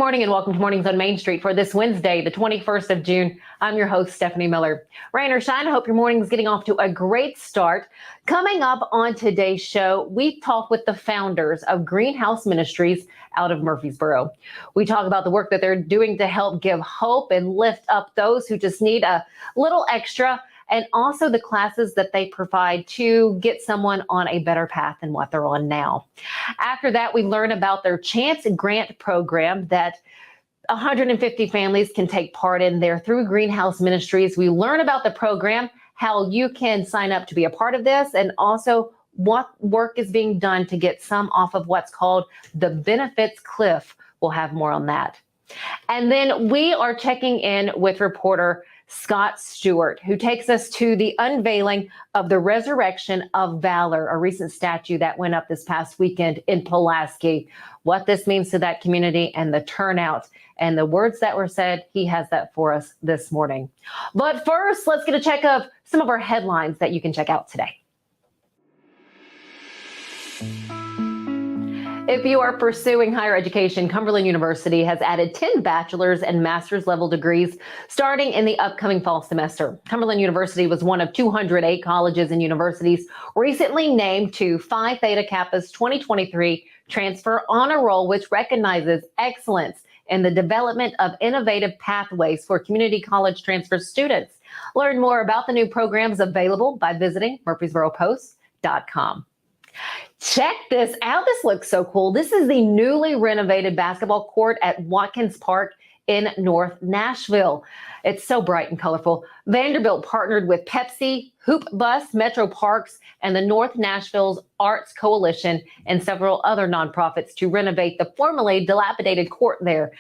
morning and welcome to Mornings on Main Street for this Wednesday, the 21st of June. I'm your host, Stefanie Miller. Rain or shine, I hope your morning is getting off to a great start. Coming up on today's show, we talk with the founders of Greenhouse Ministries out of Murfreesboro. We talk about the work that they're doing to help give hope and lift up those who just need a little extra, and also the classes that they provide to get someone on a better path than what they're on now. After that, we learn about their Chance Grant program that 150 families can take part in there through Greenhouse Ministries. We learn about the program, how you can sign up to be a part of this, and also what work is being done to get some off of what's called the benefits cliff. We'll have more on that. And then we are checking in with reporter Scott Stewart, who takes us to the unveiling of the Resurrection of Valor, a recent statue that went up this past weekend in Pulaski. What this means to that community and the turnout and the words that were said, he has that for us this morning. But first, let's get a check of some of our headlines that you can check out today. If you are pursuing higher education, Cumberland University has added 10 bachelor's and master's level degrees starting in the upcoming fall semester. Cumberland University was one of 208 colleges and universities recently named to Phi Theta Kappa's 2023 Transfer Honor Roll, which recognizes excellence in the development of innovative pathways for community college transfer students. Learn more about the new programs available by visiting murfreesboropost.com. Check this out. This looks so cool. This is the newly renovated basketball court at Watkins Park in North Nashville. It's so bright and colorful. Vanderbilt partnered with Pepsi, Hoop Bus, Metro Parks, and the North Nashville's Arts Coalition and several other nonprofits to renovate the formerly dilapidated court there.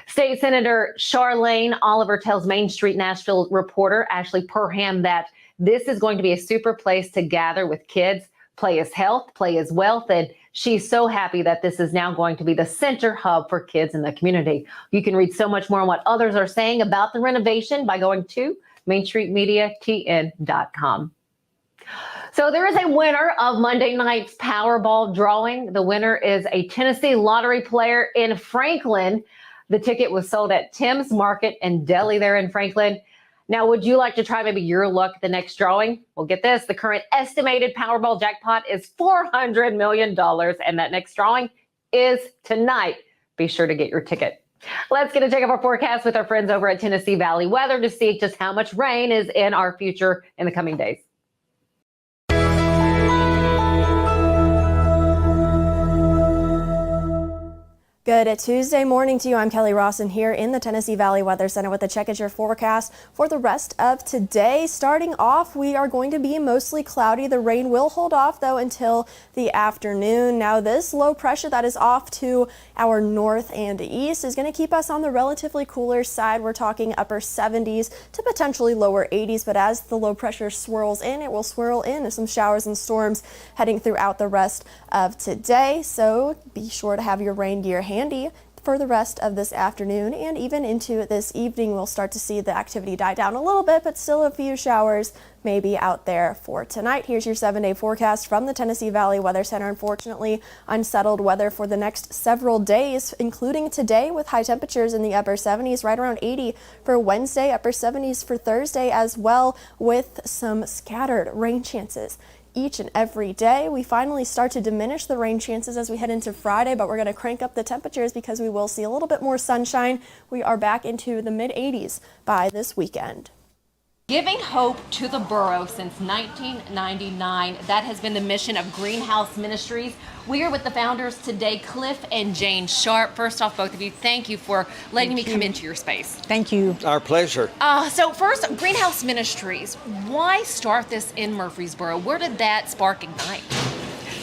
State Senator Charlene Oliver tells Main Street Nashville reporter Ashley Perham that this is going to be a super place to gather with kids. Play is health, play is wealth, and she's so happy that this is now going to be the center hub for kids in the community. You can read so much more on what others are saying about the renovation by going to mainstreetmediatn.com. So there is a winner of Monday night's Powerball drawing. The winner is a Tennessee lottery player in Franklin. The ticket was sold at Tim's Market and Deli there in Franklin. Now, would you like to try maybe your luck at the next drawing? Well, get this. The current estimated Powerball jackpot is $400 million, and that next drawing is tonight. Be sure to get your ticket. Let's get a check of our forecast with our friends over at Tennessee Valley Weather to see just how much rain is in our future in the coming days. Good Tuesday morning to you. I'm Kelly Rawson here in the Tennessee Valley Weather Center with a check at your forecast for the rest of today. Starting off, we are going to be mostly cloudy. The rain will hold off though until the afternoon. Now this low pressure that is off to our north and east is going to keep us on the relatively cooler side. We're talking upper 70s to potentially lower 80s, but as the low pressure swirls in, it will swirl in some showers and storms heading throughout the rest of today. So be sure to have your rain gear handy for the rest of this afternoon and even into this evening. We'll start to see the activity die down a little bit, but still a few showers maybe out there for tonight. Here's your 7-day forecast from the Tennessee Valley Weather Center. Unfortunately, unsettled weather for the next several days, including today with high temperatures in the upper 70s, right around 80 for Wednesday, upper 70s for Thursday as well, with some scattered rain chances each and every day. We finally start to diminish the rain chances as we head into Friday, but we're going to crank up the temperatures because we will see a little bit more sunshine. We are back into the mid 80s by this weekend. Giving hope to the borough since 1999. That has been the mission of Greenhouse Ministries. We are with the founders today, Cliff and Jane Sharp. First off, both of you, thank you for letting me come into your space. Thank you. Our pleasure. So first, Greenhouse Ministries. Why start this in Murfreesboro? Where did that spark ignite?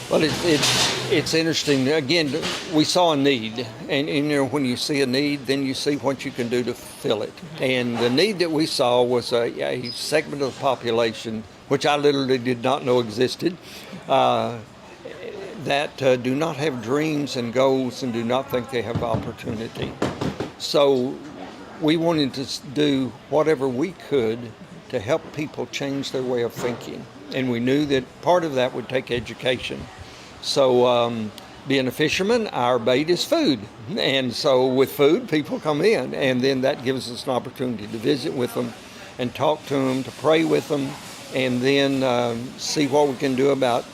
Well, it's interesting. Again, we saw a need, and you know, when you see a need, then you see what you can do to fill it. And the need that we saw was a segment of the population, which I literally did not know existed, that do not have dreams and goals and do not think they have opportunity. So we wanted to do whatever we could to help people change their way of thinking. And we knew that part of that would take education. So being a fisherman, our bait is food. And so with food, people come in, and then that gives us an opportunity to visit with them and talk to them, to pray with them, and then see what we can do about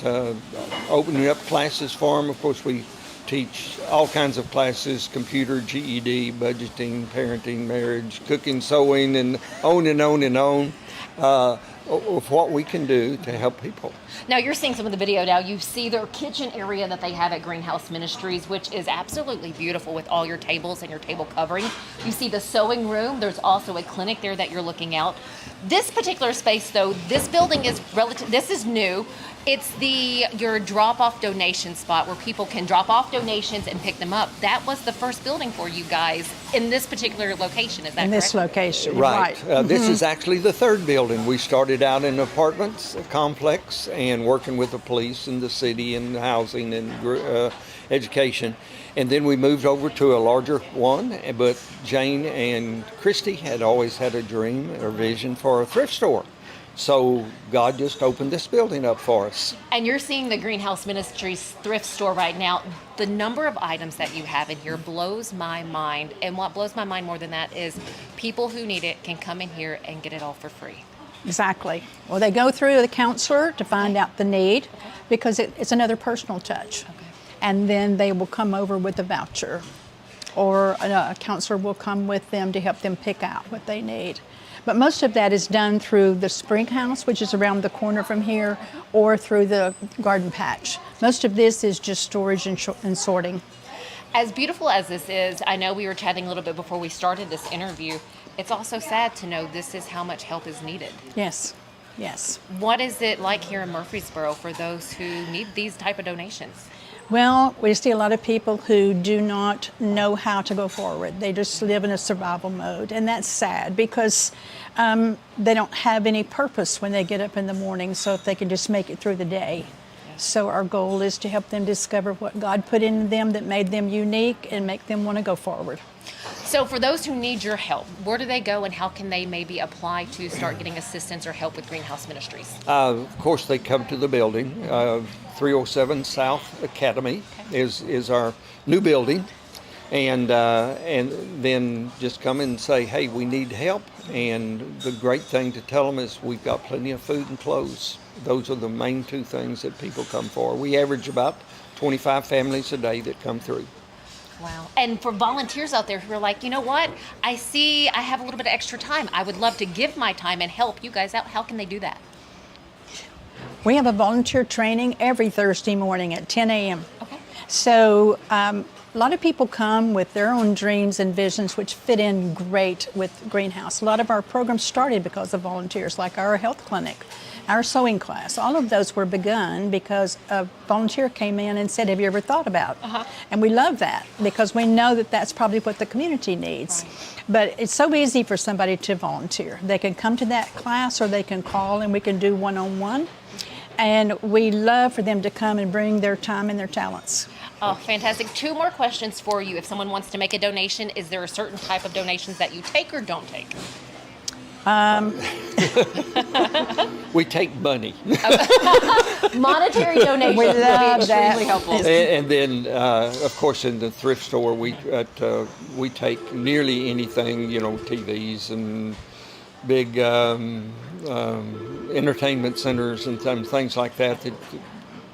opening up classes for them. Of course, we teach all kinds of classes: computer, GED, budgeting, parenting, marriage, cooking, sewing, and on and on and on, of what we can do to help people. Now you're seeing some of the video now. You see their kitchen area that they have at Greenhouse Ministries, which is absolutely beautiful with all your tables and your table covering. You see the sewing room. There's also a clinic there that you're looking out. This particular space, though, this building is this is new. It's your drop-off donation spot where people can drop off donations and pick them up. That was the first building for you guys in this particular location, is that correct? In this location, Right. This is actually the third building. We started out in apartments, a complex, and working with the police and the city and housing and education. And then we moved over to a larger one, but Jane and Christy had always had a dream or vision for a thrift store. So God just opened this building up for us. And you're seeing the Greenhouse Ministries thrift store right now. The number of items that you have in here blows my mind. And what blows my mind more than that is people who need it can come in here and get it all for free. exactly. Well, they go through the counselor to find out the need because it's another personal touch. Okay. And then they will come over with a voucher, or a counselor will come with them to help them pick out what they need. But most of that is done through the spring house, which is around the corner from here, or through the garden patch. Most of this is just storage and sorting. As beautiful as this is, I know we were chatting a little bit before we started this interview. It's also sad to know this is how much help is needed. Yes, yes. What is it like here in Murfreesboro for those who need these type of donations? Well, we see a lot of people who do not know how to go forward. They just live in a survival mode, and that's sad because they don't have any purpose when they get up in the morning, so if they can just make it through the day. So our goal is to help them discover what God put in them that made them unique and make them want to go forward. So for those who need your help, where do they go and how can they maybe apply to start getting assistance or help with Greenhouse Ministries? Of course, they come to the building. 307 South Academy is our new building. And then just come in and say, hey, we need help. And the great thing to tell them is we've got plenty of food and clothes. Those are the main two things that people come for. We average about 25 families a day that come through. Wow. And for volunteers out there who are like, you know what, I have a little bit of extra time. I would love to give my time and help you guys out. How can they do that? We have a volunteer training every Thursday morning at 10 a.m. Okay. So a lot of people come with their own dreams and visions, which fit in great with Greenhouse. A lot of our programs started because of volunteers, like our health clinic, our sewing class. All of those were begun because a volunteer came in and said, have you ever thought about? And we love that because we know that that's probably what the community needs. Right. But it's so easy for somebody to volunteer. They can come to that class or they can call and we can do one-on-one. And we love for them to come and bring their time and their talents. Oh, fantastic. 2 more questions for you. If someone wants to make a donation, is there a certain type of donations that you take or don't take? We take money. Monetary donations would be extremely helpful. And then, of course, in the thrift store, we take nearly anything, TVs and big entertainment centers and things like that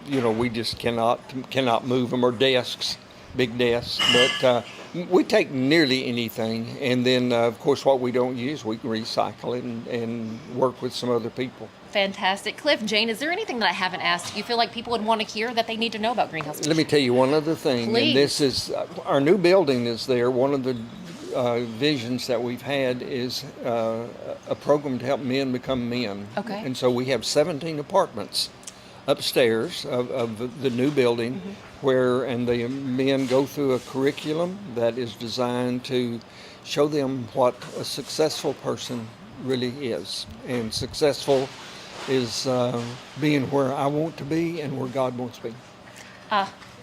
we just cannot move them, or desks, big desks. But we take nearly anything. And then, of course, what we don't use, we can recycle it and work with some other people. Fantastic. Cliff, Jane, is there anything that I haven't asked you feel like people would want to hear that they need to know about Greenhouse Ministries? Let me tell you one other thing. Please. And this is, our new building is there. One of the visions that we've had is a program to help men become men. Okay. And so we have 17 apartments upstairs of the new building and the men go through a curriculum that is designed to show them what a successful person really is. And successful is being where I want to be and where God wants to be.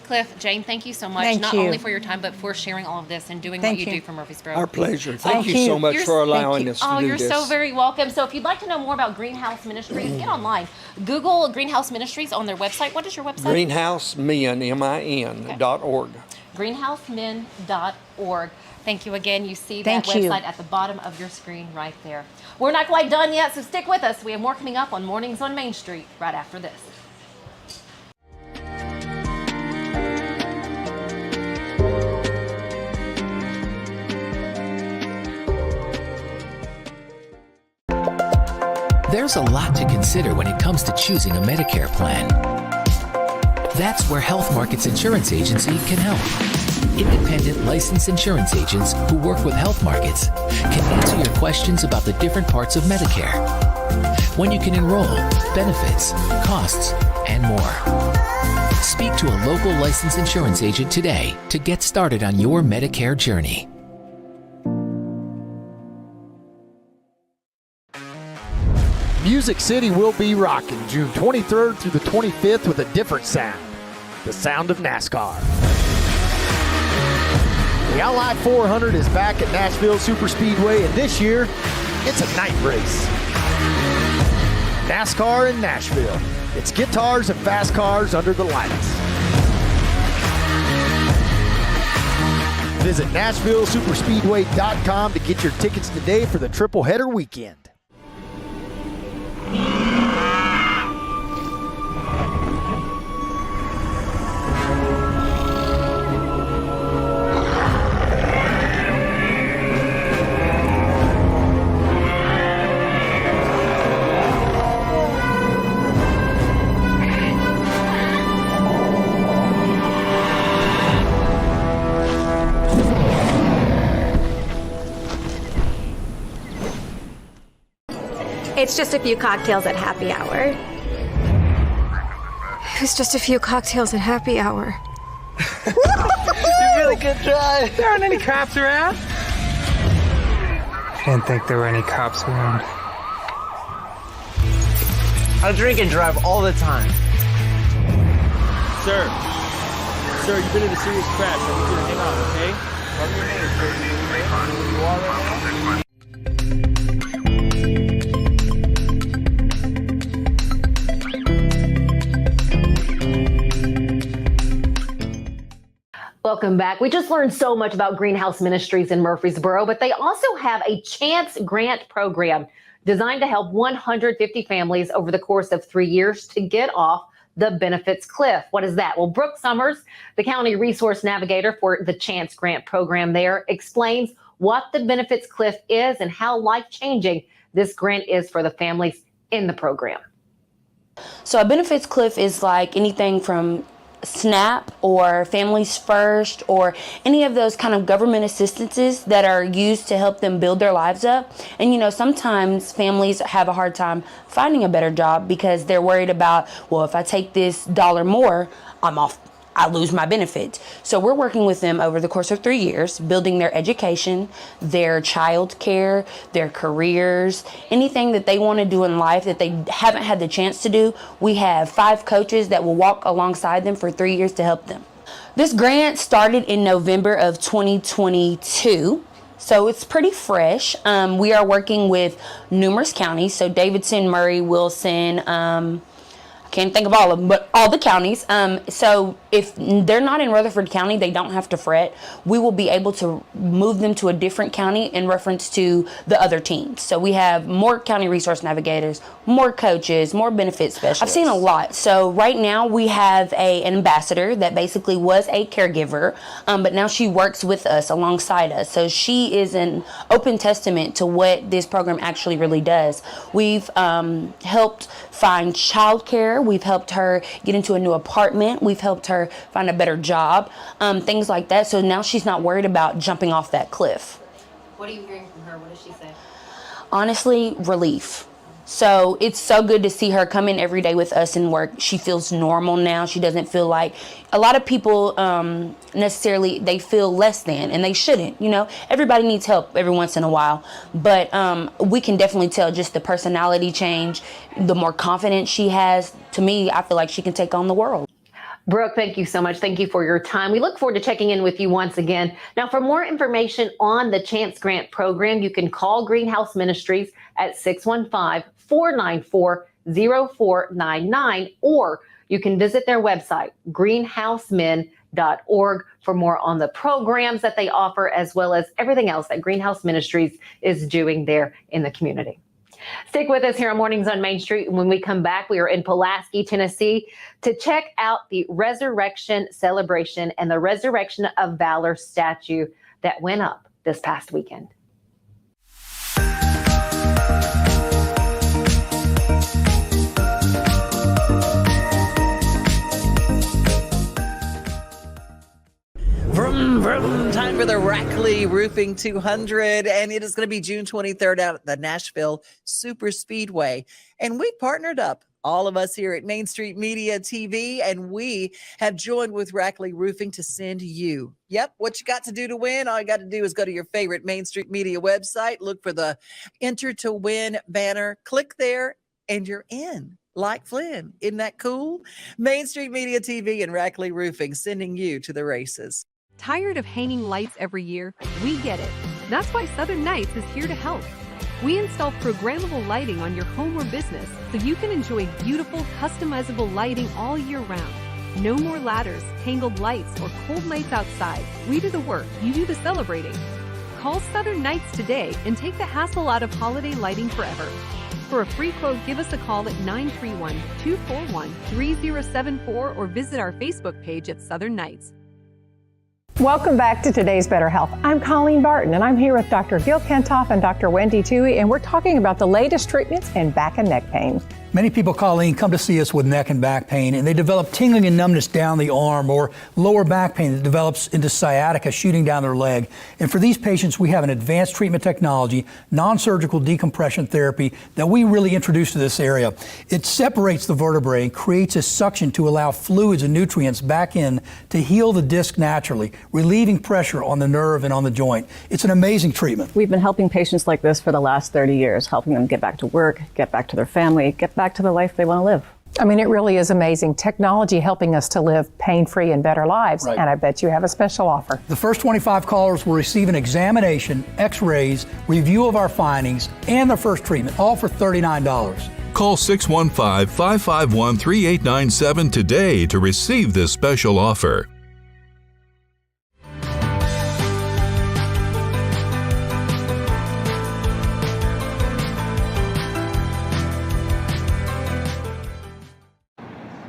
Cliff, Jane, thank you so much, Thank not you. only for your time, but for sharing all of this and doing Thank what you you. do for Murfreesboro. Our pleasure. Thank Thank you so you. much for allowing you. us to Oh, do you're this. so very welcome. So if you'd like to know more about Greenhouse Ministries, get online. Google Greenhouse Ministries on their website. What is your website? GreenhouseMin.org. greenhousemen.org. Thank you again. You see that Thank you. website at the bottom of your screen right there. We're not quite done yet, so stick with us. We have more coming up on Mornings on Main Street right after this. There's a lot to consider when it comes to choosing a Medicare plan. That's where Health Markets Insurance Agency can help. Independent licensed insurance agents who work with Health Markets can answer your questions about the different parts of Medicare, when you can enroll, benefits, costs, and more. Speak to a local licensed insurance agent today to get started on your Medicare journey. Music City will be rocking June 23rd through the 25th with a different sound, the sound of NASCAR. The Ally 400 is back at Nashville Superspeedway, and this year, it's a night race. NASCAR in Nashville. It's guitars and fast cars under the lights. Visit NashvilleSuperspeedway.com to get your tickets today for the triple header weekend. It's just a few cocktails at happy hour. It's just a few cocktails at happy hour. Really good try. There aren't any cops around. Didn't think there were any cops around. I drink and drive all the time. Sir, you've been in a serious crash. I need you to hang on, okay? Tell me your name, sir. Where you are right now? Welcome back. We just learned so much about Greenhouse Ministries in Murfreesboro, but they also have a chance grant program designed to help 150 families over the course of 3 years to get off the benefits cliff. What is that? Well, Brook Summers, the county resource navigator for the Chance Grant program there, explains what the benefits cliff is and how life-changing this grant is for the families in the program. So a benefits cliff is like anything from SNAP or Families First or any of those kind of government assistances that are used to help them build their lives up. And sometimes families have a hard time finding a better job because they're worried about, well, if I take this dollar more, I lose my benefits. So we're working with them over the course of 3 years, building their education, their child care, their careers, anything that they want to do in life that they haven't had the chance to do. We have 5 coaches that will walk alongside them for 3 years to help them. This grant started in November of 2022. So it's pretty fresh. We are working with numerous counties. So Davidson, Murray, Wilson, can't think of all of them, but all the counties. So if they're not in Rutherford County, they don't have to fret. We will be able to move them to a different county in reference to the other teams. So we have more county resource navigators, more coaches, more benefit specialists. I've seen a lot. So right now we have an ambassador that basically was a caregiver, but now she works with us alongside us. So she is an open testament to what this program actually really does. We've helped find childcare. We've helped her get into a new apartment. We've helped her find a better job, things like that. So now she's not worried about jumping off that cliff. What are you hearing from her? What does she say? Honestly, relief. So it's so good to see her come in every day with us and work. She feels normal now. She doesn't feel like a lot of people necessarily, they feel less than, and they shouldn't. Everybody needs help every once in a while. But we can definitely tell just the personality change, the more confidence she has. To me, I feel like she can take on the world. Brooke, thank you so much. Thank you for your time. We look forward to checking in with you once again. Now, for more information on the Chance Grant program, you can call Greenhouse Ministries at 615-494-0499, or you can visit their website, greenhousemen.org, for more on the programs that they offer, as well as everything else that Greenhouse Ministries is doing there in the community. Stick with us here on Mornings on Main Street. When we come back, we are in Pulaski, Tennessee, to check out the Resurrection Celebration and the Resurrection of Valor statue that went up this past weekend. Vroom, vroom. Time for the Rackley Roofing 200, and it is going to be June 23rd out at the Nashville Super Speedway. And we partnered up, all of us here at Main Street Media TV, and we have joined with Rackley Roofing to send you. Yep, what you got to do to win? All you got to do is go to your favorite Main Street Media website, look for the Enter to Win banner, click there, and you're in. Like Flynn. Isn't that cool? Main Street Media TV and Rackley Roofing sending you to the races. Tired of hanging lights every year? We get it. That's why Southern Nights is here to help. We install programmable lighting on your home or business so you can enjoy beautiful, customizable lighting all year round. No more ladders, tangled lights, or cold nights outside. We do the work, you do the celebrating. Call Southern Nights today and take the hassle out of holiday lighting forever. For a free quote, give us a call at 931-241-3074 or visit our Facebook page at Southern Nights. Welcome back to Today's Better Health. I'm Colleen Barton, and I'm here with Dr. Gil Kentoff and Dr. Wendy Toohey, and we're talking about the latest treatments in back and neck pain. Many people, Colleen, come to see us with neck and back pain, and they develop tingling and numbness down the arm or lower back pain that develops into sciatica shooting down their leg. And for these patients, we have an advanced treatment technology, non-surgical decompression therapy that we really introduced to this area. It separates the vertebrae and creates a suction to allow fluids and nutrients back in to heal the disc naturally, relieving pressure on the nerve and on the joint. It's an amazing treatment. We've been helping patients like this for the last 30 years, helping them get back to work, get back to their family, get back to the life they want to live. I mean, it really is amazing. Technology helping us to live pain-free and better lives. Right. And I bet you have a special offer. The first 25 callers will receive an examination, x-rays, review of our findings, and their first treatment, all for $39. Call 615-551-3897 today to receive this special offer.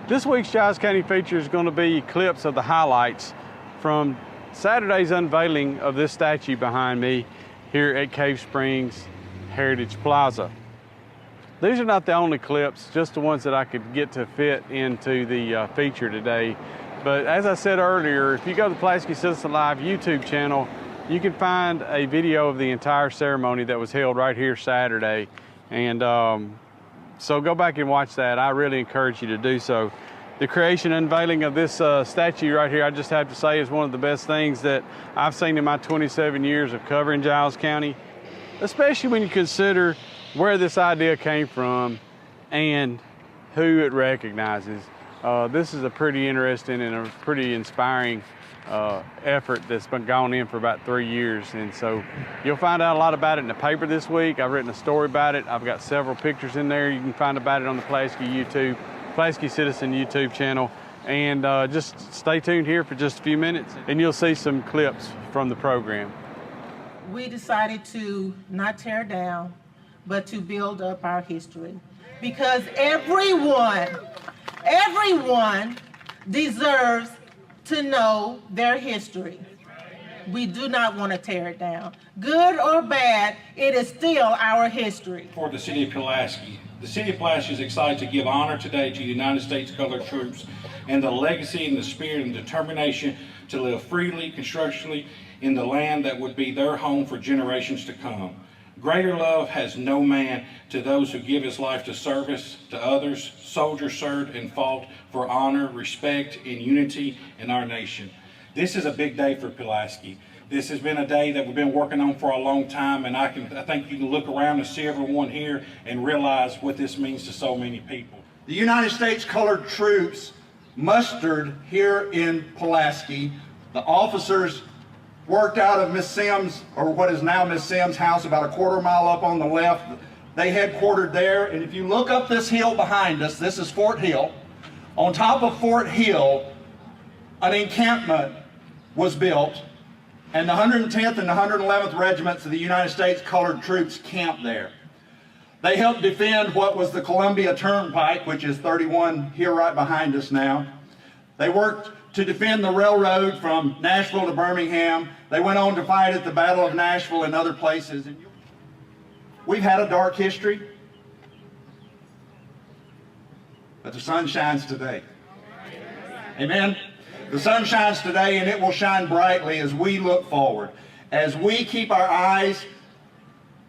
This week's Giles County feature is going to be clips of the highlights from Saturday's unveiling of this statue behind me here at Cave Springs Heritage Plaza. These are not the only clips, just the ones that I could get to fit into the feature today. But as I said earlier, if you go to the Pulaski Citizen Live YouTube channel, you can find a video of the entire ceremony that was held right here Saturday. And so go back and watch that. I really encourage you to do so. The creation and unveiling of this statue right here, I just have to say, is one of the best things that I've seen in my 27 years of covering Giles County, especially when you consider where this idea came from and who it recognizes. This is a pretty interesting and a pretty inspiring effort that's been gone in for about 3 years. And so you'll find out a lot about it in the paper this week. I've written a story about it. I've got several pictures in there. You can find about it on the Pulaski Citizen YouTube channel. And just stay tuned here for just a few minutes and you'll see some clips from the program. We decided to not tear down, but to build up our history. Because everyone deserves to know their history. We do not want to tear it down. Good or bad, it is still our history. For the city of Pulaski. The city of Pulaski is excited to give honor today to the United States Colored Troops and the legacy and the spirit and determination to live freely, constructively in the land that would be their home for generations to come. Greater love has no man to those who give his life to service to others. Soldiers served and fought for honor, respect, and unity in our nation. This is a big day for Pulaski. This has been a day that we've been working on for a long time, and I think you can look around and see everyone here and realize what this means to so many people. The United States Colored Troops mustered here in Pulaski. The officers worked out of Miss Sims, or what is now Miss Sims' house, about a quarter mile up on the left. They headquartered there, and if you look up this hill behind us, this is Fort Hill. On top of Fort Hill, an encampment was built, and the 110th and the 111th Regiments of the United States Colored Troops camped there. They helped defend what was the Columbia Turnpike, which is 31 here right behind us now. They worked to defend the railroad from Nashville to Birmingham. They went on to fight at the Battle of Nashville and other places. We've had a dark history, but the sun shines today. Amen? The sun shines today, and it will shine brightly as we look forward. As we keep our eyes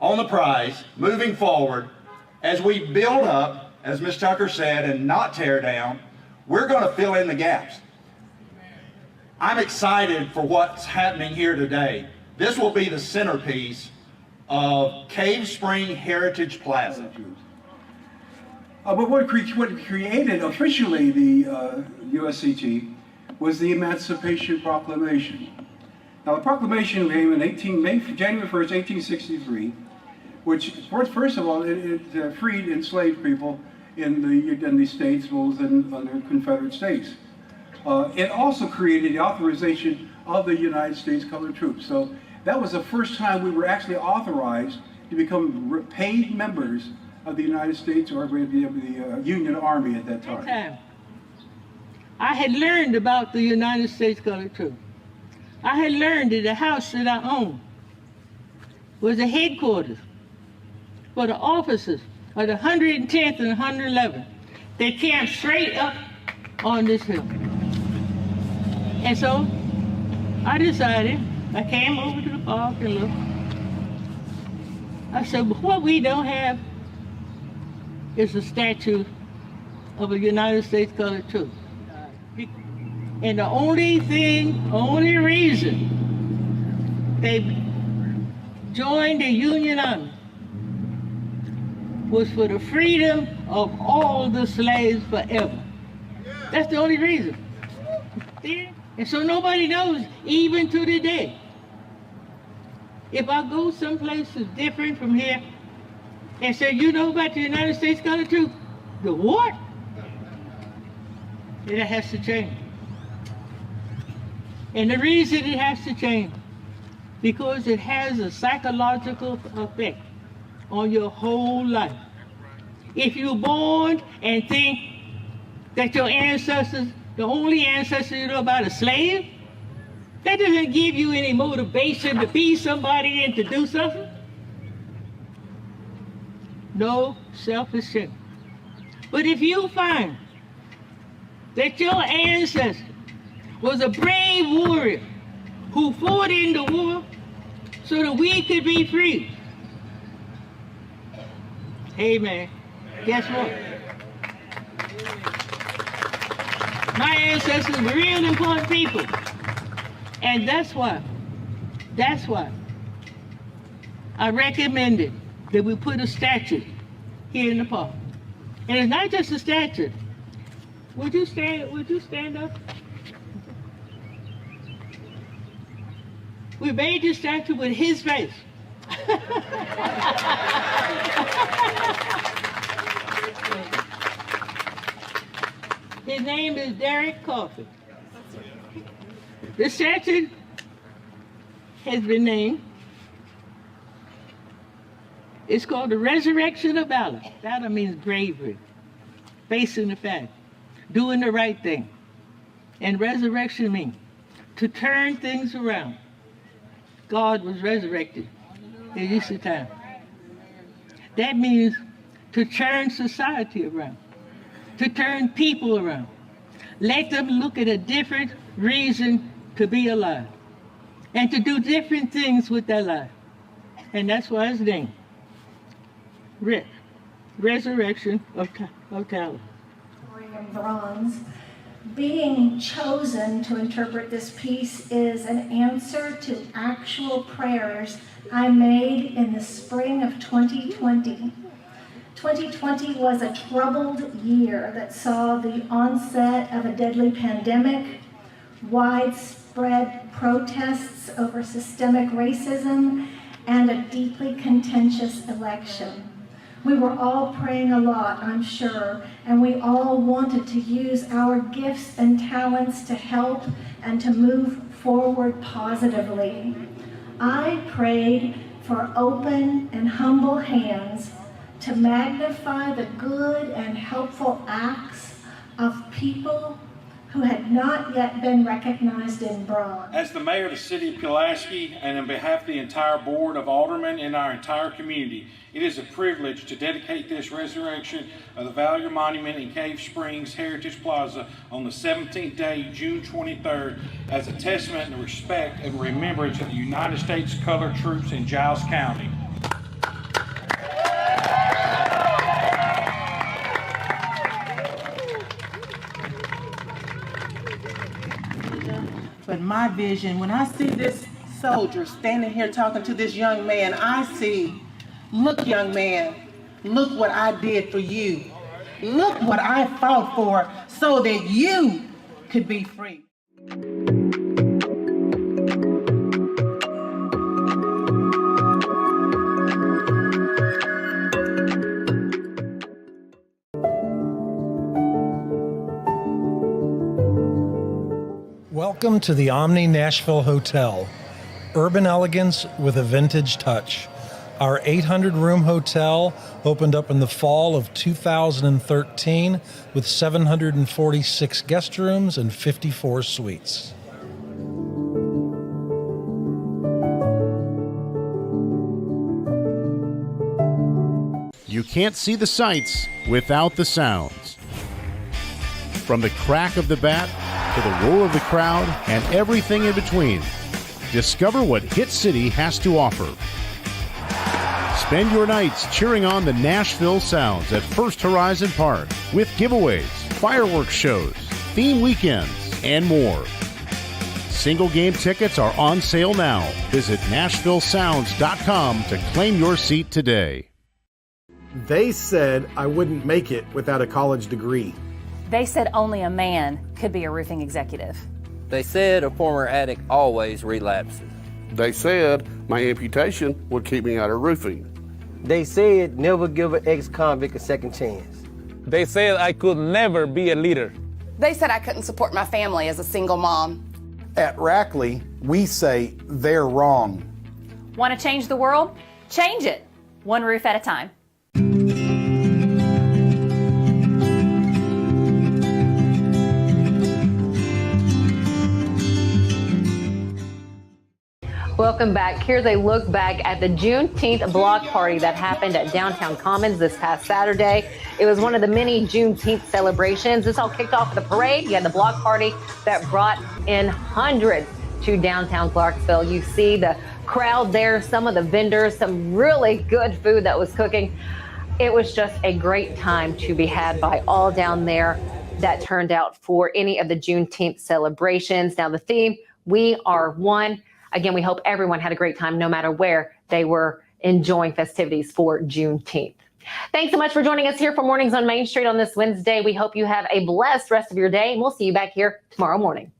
on the prize, moving forward, as we build up, as Ms. Tucker said, and not tear down, we're going to fill in the gaps. I'm excited for what's happening here today. This will be the centerpiece of Cave Spring Heritage Plaza. But what created officially the USCT was the Emancipation Proclamation. Now, the proclamation came in January 1st, 1863, which, first of all, it freed enslaved people in the states, both in the Confederate States. It also created the authorization of the United States Colored Troops. So that was the first time we were actually authorized to become paid members of the United States or the Union Army at that time. I had learned about the United States Colored Troops. I had learned that the house that I owned was the headquarters for the officers of the 110th and 111th. They camped straight up on this hill. And so I decided, I came over to the park and looked. I said, what we don't have is a statue of a United States Colored Troop. And the only reason they joined the Union Army was for the freedom of all the slaves forever. That's the only reason. And so nobody knows, even to today. If I go someplace that's different from here and say, you know about the United States Colored Troop? The what? It has to change. And the reason it has to change, because it has a psychological effect on your whole life. If you're born and think that your ancestors, the only ancestor you know about, a slave, that doesn't give you any motivation to be somebody and to do something. No self-esteem. But if you find that your ancestor was a brave warrior who fought in the war so that we could be free, hey man, guess what? My ancestors were real important people. And that's why I recommended that we put a statue here in the park. And it's not just a statue. Would you stand up? We made this statue with his face. His name is Derek Coffey. The statue has been named. It's called the Resurrection of Valor. Valor means bravery, facing the fact, doing the right thing. And resurrection means to turn things around. God was resurrected in Easter time. That means to turn society around, to turn people around. Let them look at a different reason to be alive and to do different things with their life. And that's why it's named Resurrection of Talent. In bronze. Being chosen to interpret this piece is an answer to actual prayers I made in the spring of 2020. 2020 was a troubled year that saw the onset of a deadly pandemic, widespread protests over systemic racism, and a deeply contentious election. We were all praying a lot, I'm sure, and we all wanted to use our gifts and talents to help and to move forward positively. I prayed for open and humble hands to magnify the good and helpful acts of people who had not yet been recognized in bronze. As the mayor of the city of Pulaski, and on behalf of the entire board of aldermen and our entire community, it is a privilege to dedicate this resurrection of the Valor Monument in Cave Springs Heritage Plaza on the 17th day, June 23rd, as a testament and respect and remembrance of the United States Colored Troops in Giles County. But my vision, when I see this soldier standing here talking to this young man, I see, look, young man, look what I did for you. Look what I fought for so that you could be free. Welcome to the Omni Nashville Hotel. Urban elegance with a vintage touch. Our 800-room hotel opened up in the fall of 2013 with 746 guest rooms and 54 suites. You can't see the sights without the sounds. From the crack of the bat to the roar of the crowd and everything in between, discover what Hit City has to offer. Spend your nights cheering on the Nashville Sounds at First Horizon Park with giveaways, fireworks shows, theme weekends, and more. Single game tickets are on sale now. Visit NashvilleSounds.com to claim your seat today. They said I wouldn't make it without a college degree. They said only a man could be a roofing executive. They said a former addict always relapses. They said my amputation would keep me out of roofing. They said never give an ex-convict a second chance. They said I could never be a leader. They said I couldn't support my family as a single mom. At Rackley, we say they're wrong. Want to change the world? Change it, one roof at a time. Welcome back. Here's a look back at the Juneteenth block party that happened at Downtown Commons this past Saturday. It was one of the many Juneteenth celebrations. This all kicked off with a parade. You had the block party that brought in hundreds to downtown Clarksville. You see the crowd there, some of the vendors, some really good food that was cooking. It was just a great time to be had by all down there that turned out for any of the Juneteenth celebrations. Now the theme, We Are One. Again, we hope everyone had a great time no matter where they were enjoying festivities for Juneteenth. Thanks so much for joining us here for Mornings on Main Street on this Wednesday. We hope you have a blessed rest of your day, and we'll see you back here tomorrow morning.